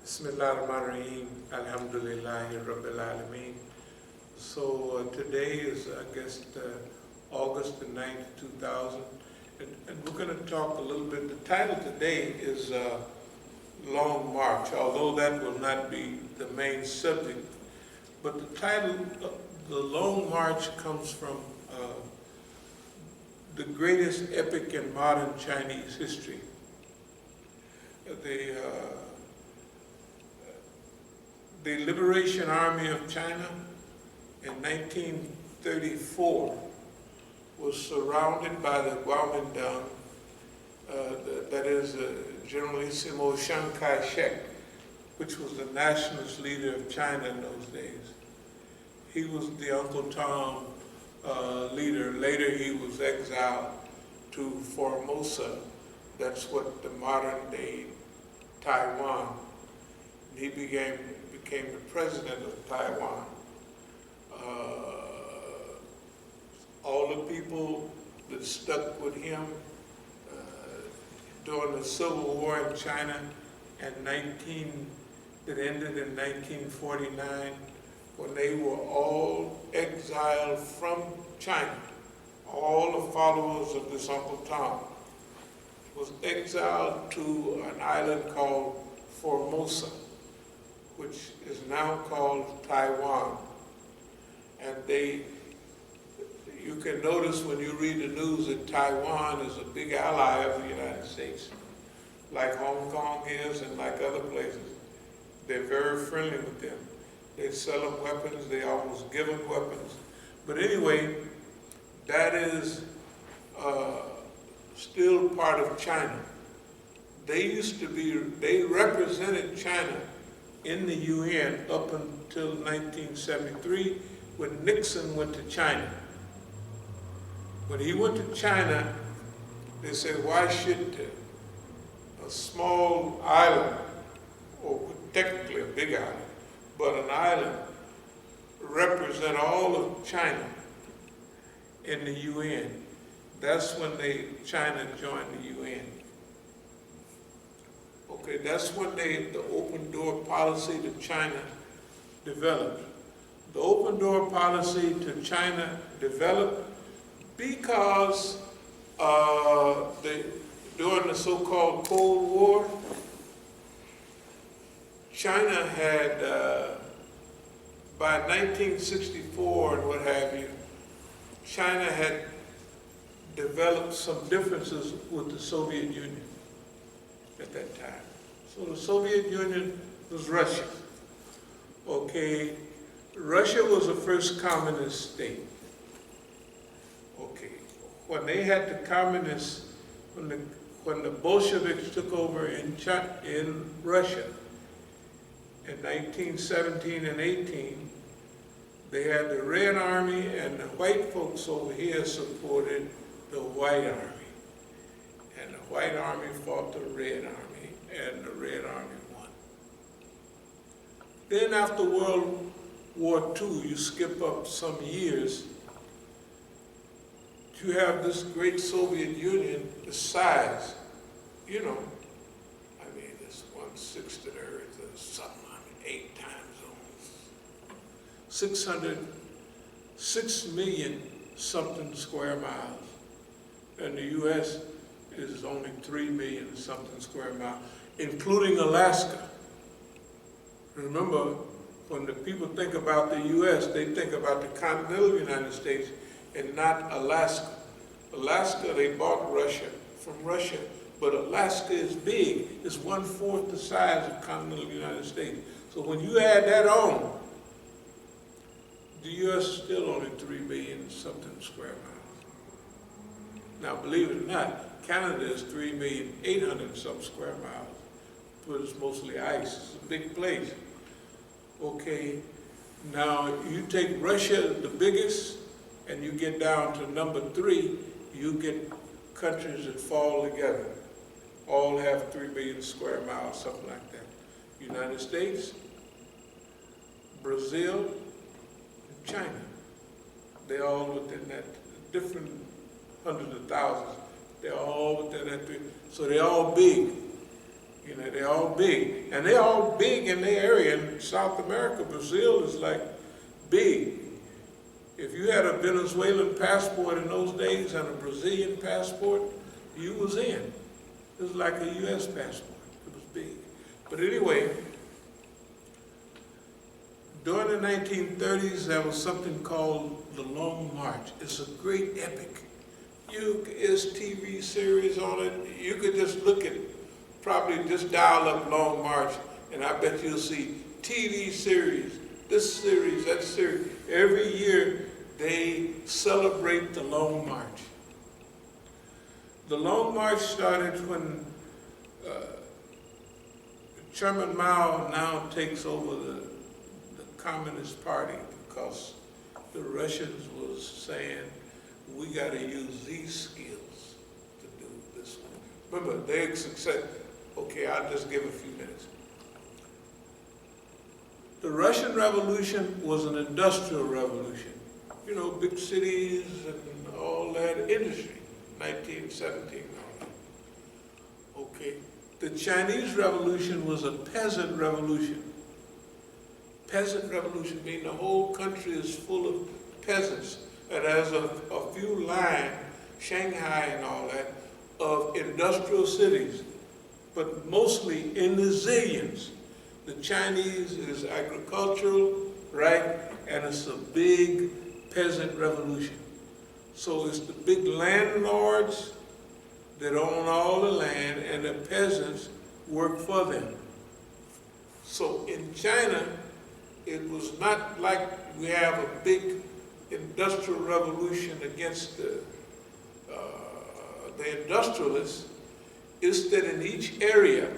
Bismillahirrahmanirrahim. Alhamdulillahi Rabbil Alameen. So today is, I guess, August the 9th, 2000. And we're going to talk a little bit. The title today is Long March, although that will not be the main subject. But the title, The Long March, comes from the greatest epic in modern Chinese history. The Liberation Army of China in 1934 was surrounded by the Kuomintang, that is Generalissimo Chiang Kai-shek, which was the nationalist leader of China in those days. He was the Uncle Tom leader. Later he was exiled to Formosa. That's what the modern day Taiwan. He became the president of Taiwan. All the people that stuck with him during the Civil War in China that ended in 1949, when they were all exiled from China. All the followers of this Uncle Tom was exiled to an island called Formosa, which is now called Taiwan. And you can notice when you read the news that Taiwan is a big ally of the United States, like Hong Kong is and like other places. They're very friendly with them. They sell them weapons, they almost give them weapons. But anyway, that is still part of China. They represented China in the UN up until 1973 when Nixon went to China. When he went to China, they said, why should a small island, or technically a big island, but an island, represent all of China in the UN? That's when China joined the UN. Okay, that's when the open door policy to China developed. The open door policy to China developed because during the so-called Cold War, China had, by 1964 and what have you, China had developed some differences with the Soviet Union at that time. So the Soviet Union was Russia. Okay, Russia was the first communist state. Okay, when they had the communists, when the Bolsheviks took over in Russia in 1917 and 18, they had the Red Army, and the white folks over here supported the White Army. And the White Army fought the Red Army, and the Red Army won. Then after World War II, you skip up some years, you have this great Soviet Union, the size, it's 1/6 of the earth, or something like 8 time zones. 6 million something square miles. And the US is only 3 million something square miles, including Alaska. Remember, when the people think about the US, they think about the continental United States and not Alaska. Alaska, they bought from Russia, but Alaska is big. It's 1/4 the size of continental United States. So when you add that on, the US is still only 3 million something square miles. Now, believe it or not, Canada is 3,800,000 some square miles, but it's mostly ice. It's a big place. Okay, now you take Russia, the biggest, and you get down to number 3, you get countries that fall together. All have 3 million square miles, something like that. United States, Brazil, and China. They're all within that, different hundreds of thousands. They're all within that 3. So they're all big. They're They're all big. And they're all big in their area. In South America, Brazil is like big. If you had a Venezuelan passport in those days and a Brazilian passport, you was in. It was like a U.S. passport. It was big. But anyway, during the 1930s, there was something called the Long March. It's a great epic. It's TV series on it. You could just look at, probably just dial up Long March, and I bet you'll see TV series, this series, that series. Every year, they celebrate the Long March. The Long March started when Chairman Mao now takes over the Communist Party, because the Russians was saying, we got to use these skills to do this one. Remember, their success. Okay, I'll just give a few minutes. The Russian Revolution was an industrial revolution. You know, big cities and all that industry, 1917 and all that. Okay. The Chinese Revolution was a peasant revolution. Peasant revolution means the whole country is full of peasants. And there's a few lines, Shanghai and all that, of industrial cities, but mostly in the zillions. The Chinese is agricultural, right? And it's a big peasant revolution. So it's the big landlords that own all the land, and the peasants work for them. So in China, it was not like we have a big industrial revolution against the industrialists. It's that in each area,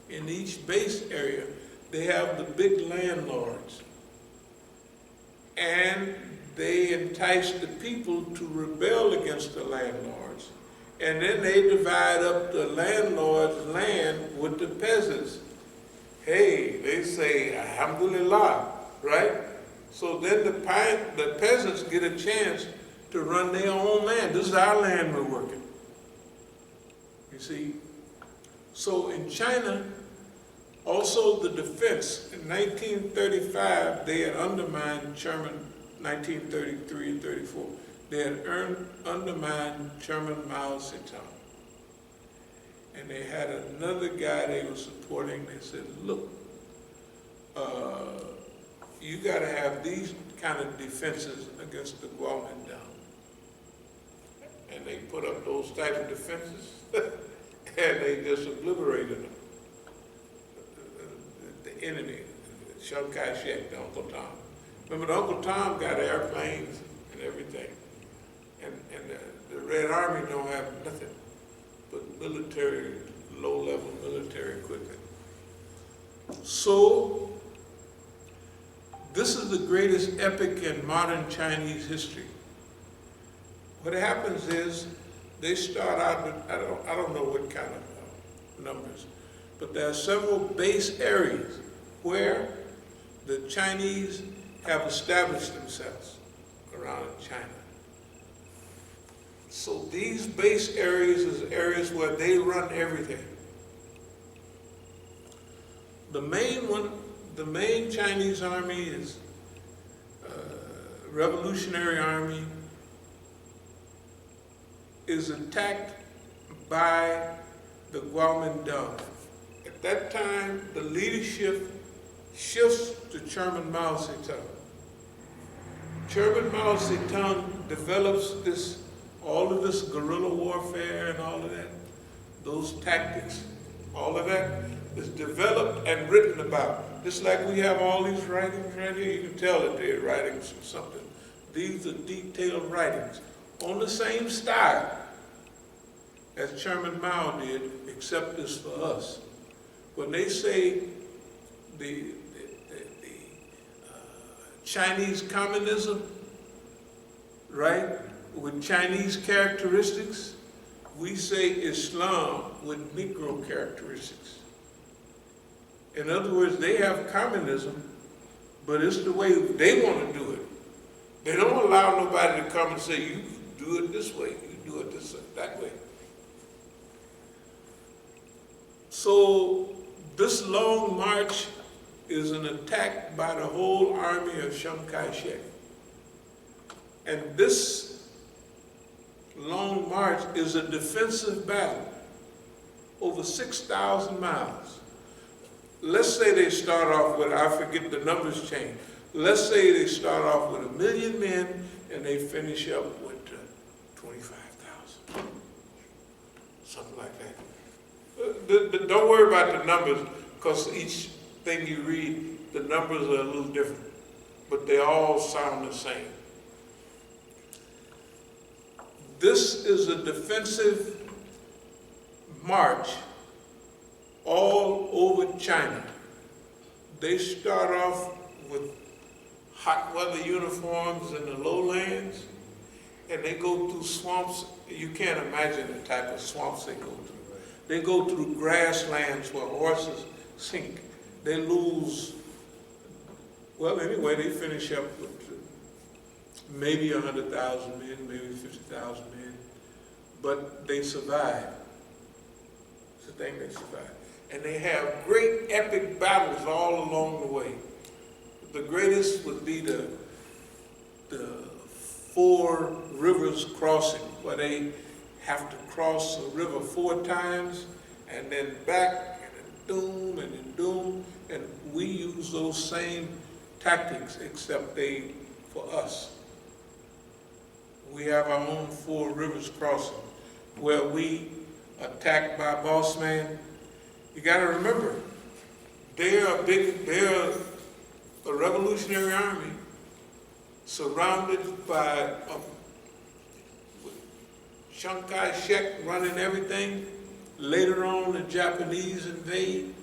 in each base area, they have the big landlords. And they entice the people to rebel against the landlords. And then they divide up the landlord's land with the peasants. Hey, they say, Alhamdulillah, right? So then the peasants get a chance to run their own land. This is our land we're working. You see? So in China, also the defense, in 1935, they had undermined Chairman, 1933 and 34, they had undermined Chairman Mao Zedong. And they had another guy they were supporting. They said, look, you got to have these kind of defenses against the Kuomintang. And they put up those type of defenses, and they just obliterated them. The enemy, Chiang Kai-shek, the Uncle Tom. Remember, the Uncle Tom got airplanes and everything. And the Red Army don't have nothing but military, low-level military equipment. So, this is the greatest epic in modern Chinese history. What happens is, they start out with, I don't know what kind of numbers, but there are several base areas where the Chinese have established themselves around China. So these base areas is areas where they run everything. The main Chinese army is Revolutionary Army, is attacked by the Kuomintang. At that time, the leadership shifts to Chairman Mao Zedong. Chairman Mao Zedong develops all of this guerrilla warfare and all of that, those tactics, all of that is developed and written about. Just like we have all these writings right here, you can tell that they're writings from something. These are detailed writings on the same style as Chairman Mao did, except this for us. When they say the Chinese communism, right, with Chinese characteristics, we say Islam with Negro characteristics. In other words, they have communism, but it's the way they want to do it. They don't allow nobody to come and say, you do it this way, you do it that way. So This long march is an attack by the whole army of Chiang Kai-shek. And this long march is a defensive battle over 6,000 miles. Let's say they start off with, I forget the numbers change. Let's say they start off with 1 million men and they finish up with 25,000. Something like that. Don't worry about the numbers, because each thing you read, the numbers are a little different, but they all sound the same. This is a defensive march all over China. They start off with hot weather uniforms in the lowlands, and they go through swamps. You can't imagine the type of swamps they go through. They go through grasslands where horses sink. They lose, well, anyway, they finish up with maybe 100,000 men, maybe 50,000 men, but they survive. It's the thing, they survive. And they have great epic battles all along the way. The greatest would be the 4 rivers crossing, where they have to cross a river 4 times, and then back, and then doom, and we use those same tactics, except they, for us. We have our own 4 rivers crossing, where we attacked by boss man. You gotta remember, they're a revolutionary army surrounded by Chiang Kai-shek running everything. Later on, the Japanese invade.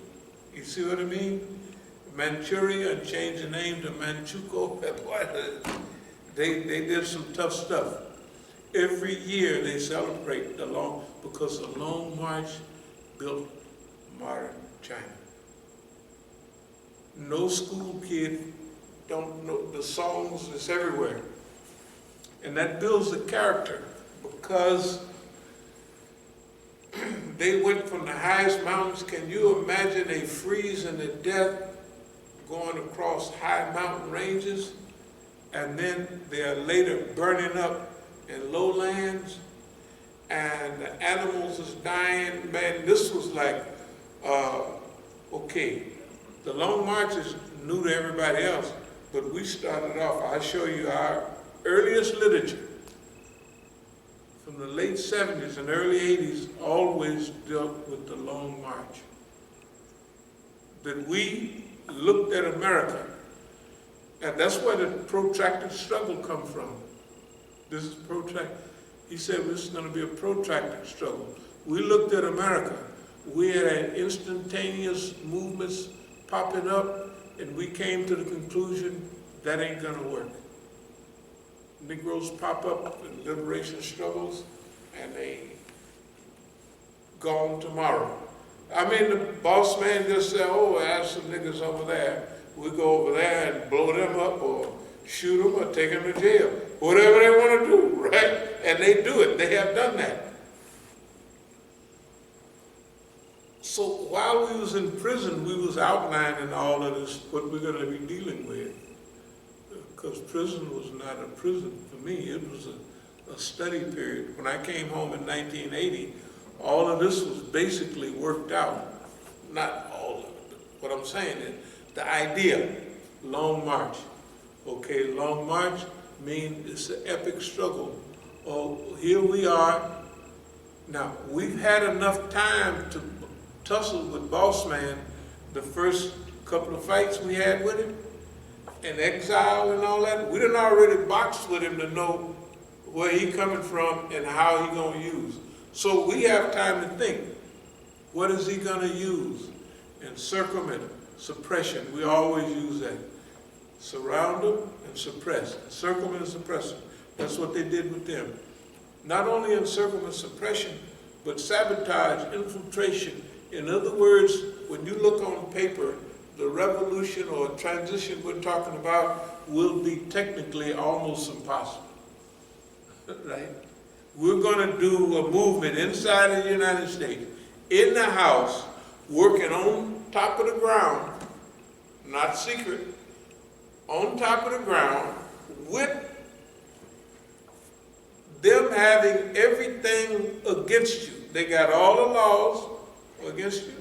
You see what I mean? Manchuria, and changed the name to Manchukuo. They did some tough stuff. Every year they celebrate because the Long March built modern China. No school kid don't know the songs. It's everywhere. And that builds the character, because they went from the highest mountains. Can you imagine a freezing to death going across high mountain ranges, and then they are later burning up in lowlands, and the animals is dying? Man, this was like, okay, the Long March is new to everybody else, but we started off, I'll show you our earliest literature from the late 70s and early 80s always dealt with the Long March. That we looked at America, and that's where the protracted struggle come from. This is protracted. He said this is going to be a protracted struggle. We looked at America. We had instantaneous movements popping up, and we came to the conclusion that ain't going to work. Negroes pop up in liberation struggles, and they gone tomorrow. I mean, the boss man just said, oh, I have some niggas over there. We go over there and blow them up, or shoot them, or take them to jail. Whatever they want to do, right? And they do it. They have done that. So while we was in prison, we was outlining all of this, what we're going to be dealing with. Because prison was not a prison for me. It was a study period. When I came home in 1980, all of this was basically worked out. Not all of it. What I'm saying is, the idea, Long March. Okay, Long March means it's an epic struggle. Oh, here we are. Now, we've had enough time to tussle with boss man the first couple of fights we had with him, in exile and all that. We done already boxed with him to know where he coming from and how he gonna use. So we have time to think, what is he gonna use? Encirclement, suppression, we always use that. Surround them and suppress. Encirclement and suppression. That's what they did with them. Not only encirclement, suppression, but sabotage, infiltration. In other words, when you look on paper, the revolution or transition we're talking about will be technically almost impossible, right? We're going to do a movement inside of the United States, in the House, working on top of the ground, not secret, on top of the ground, with them having everything against you. They got all the laws against you.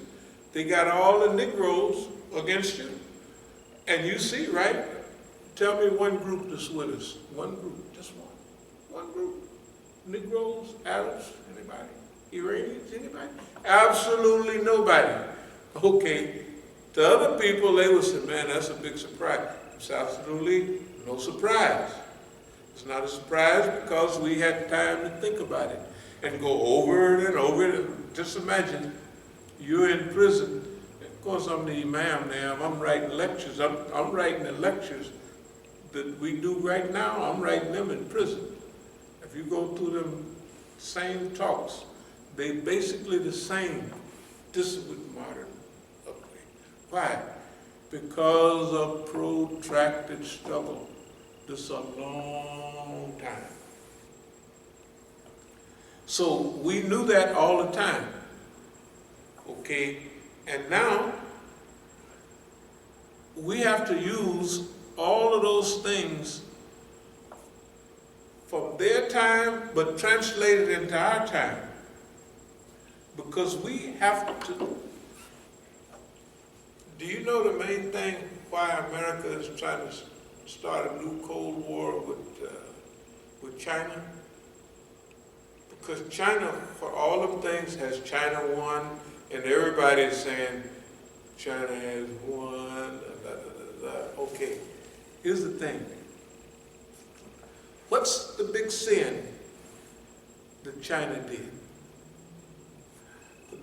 They got all the Negroes against you. And you see, right? Tell me one group that's with us. One group, just one. One group. Negroes, Arabs, anybody? Iranians, anybody? Absolutely nobody. Okay. To other people, they would say, man, that's a big surprise. It's absolutely no surprise. It's not a surprise because we had time to think about it and go over it and over it. Just imagine you're in prison. Of course, I'm the Imam now. I'm writing lectures. I'm writing the lectures that we do right now. I'm writing them in prison. If you go through them same talks, they basically the same. This is with modern upgrade. Why? Because of protracted struggle. This is a long time. So we knew that all the time. Okay, and now we have to use all of those things from their time, but translated into our time. Because we have to. Do you know the main thing why America is trying to start a new Cold War with China? Because China, for all of things, has China won, and everybody is saying China has won. Okay, here's the thing. What's the big sin that China did?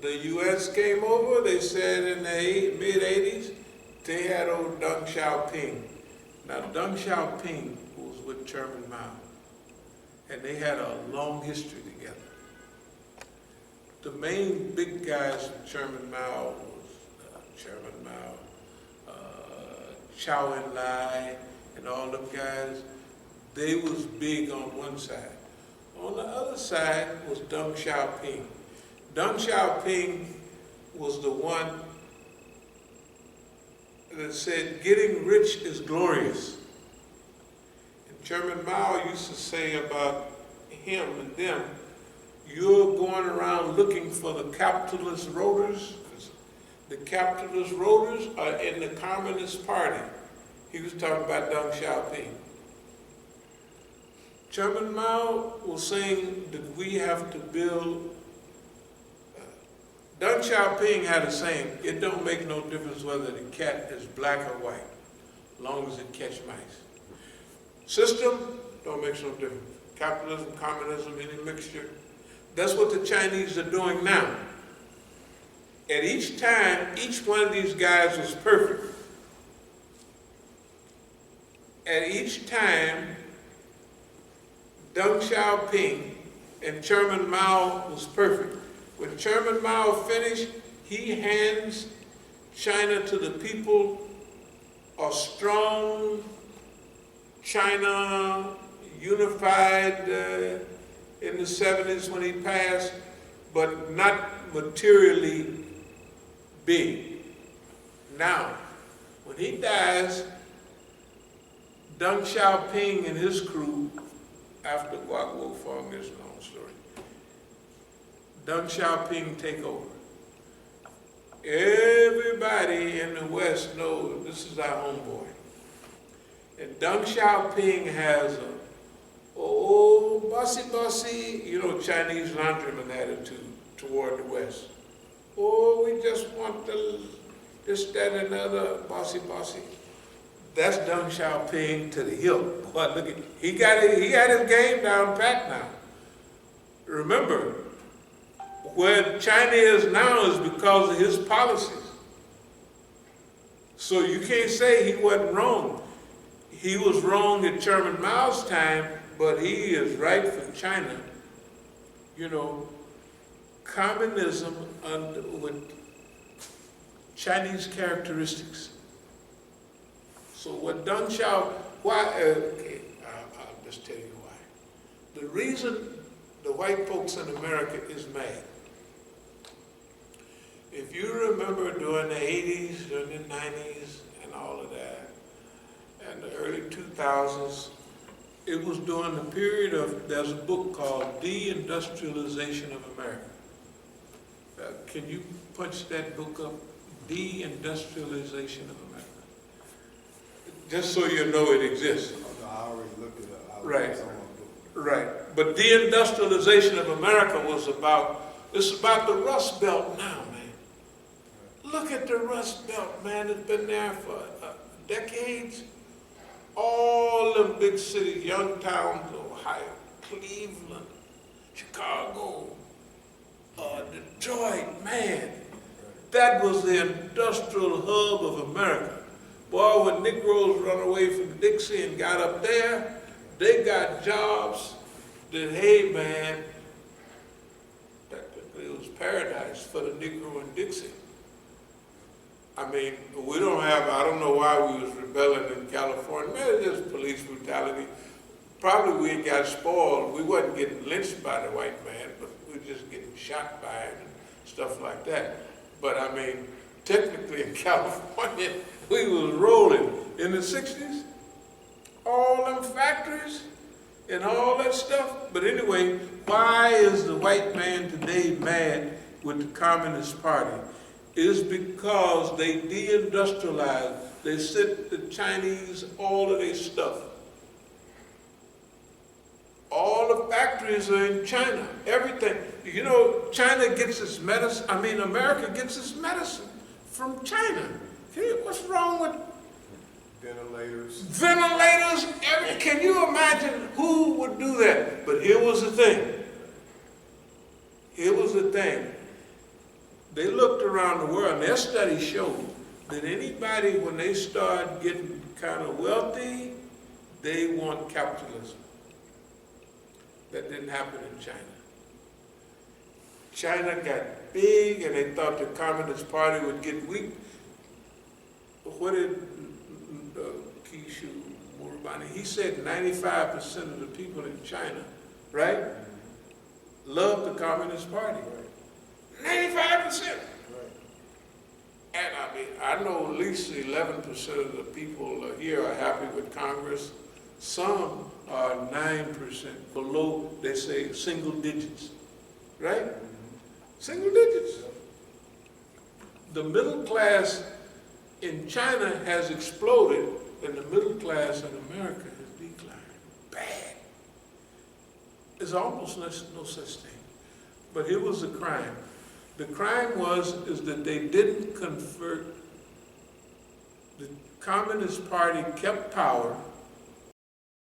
The U.S. came over, they said in the mid-'80s, they had old Deng Xiaoping. Now, Deng Xiaoping was with Chairman Mao, and they had a long history together. The main big guys from Chairman Mao was Chairman Mao, Chao En-lai, and all them guys. They was big on one side. On the other side was Deng Xiaoping. Deng Xiaoping was the one that said, getting rich is glorious. And Chairman Mao used to say about him and them, you're going around looking for the capitalist voters. The capitalist voters are in the Communist Party. He was talking about Deng Xiaoping. Chairman Mao was saying that we have to build. Deng Xiaoping had a saying, it don't make no difference whether the cat is black or white, as long as it catch mice. System, don't make no difference. Capitalism, communism, any mixture. That's what the Chinese are doing now. At each time, each one of these guys was perfect. At each time, Deng Xiaoping and Chairman Mao was perfect. When Chairman Mao finished, he hands China to the people, a strong China, unified in the 70s when he passed, but not materially big. Now, when he dies, Deng Xiaoping and his crew, after Guo Feng, is a long story, Deng Xiaoping take over. Everybody in the West knows this is our homeboy. And Deng Xiaoping has a bossy, Chinese laundryman attitude toward the West. Oh, we just want this, that, and the other, bossy. That's Deng Xiaoping to the hilt. Boy, look at, he got his game down pat now. Remember, where China is now is because of his policies. So you can't say he wasn't wrong. He was wrong at Chairman Mao's time, but he is right for China. Communism with Chinese characteristics. So what Deng Xiaoping, I'll just tell you why. The reason the white folks in America is mad If you remember during the 80s, during the 90s, and all of that, and the early 2000s, it was during the period of, there's a book called De-Industrialization of America. Can you punch that book up? De-Industrialization of America. Just so you know it exists. No, I already looked it up. Right. Right. But de-industrialization of America was about, it's about the Rust Belt now, man. Look at the Rust Belt, man. It's been there for decades. All them big cities, young towns, Ohio, Cleveland, Chicago, Detroit, man. That was the industrial hub of America. Boy, when Negroes run away from Dixie and got up there, they got jobs that, hey man, it was paradise for the Negro in Dixie. I mean, we don't have, I don't know why we was rebelling in California. Maybe it's just police brutality. Probably we got spoiled. We wasn't getting lynched by the white man, but we were just getting shot by him and stuff like that. But I mean, technically in California, we was rolling in the 60s. All them factories and all that stuff. But anyway, why is the white man today mad with the Communist Party? Is because they deindustrialized. They sent the Chinese all of their stuff. All the factories are in China, everything. You know, China gets its medicine, America gets its medicine from China. What's wrong with ventilators? Ventilators, everything. Can you imagine who would do that? But here was the thing. Here was the thing. They looked around the world, and their studies showed that anybody, when they start getting kind of wealthy, they want capitalism. That didn't happen in China. China got big, and they thought the Communist Party would get weak. What did Kishu Murabani, he said 95% of the people in China, right, love the Communist Party. 95%. And I know at least 11% of the people here are happy with Congress. Some are 9% below, they say, single digits, right? Single digits. The middle class in China has exploded, and the middle class in America has declined. Bad. There's almost no such thing. But here was the crime. The crime is that they didn't convert. The Communist Party kept power,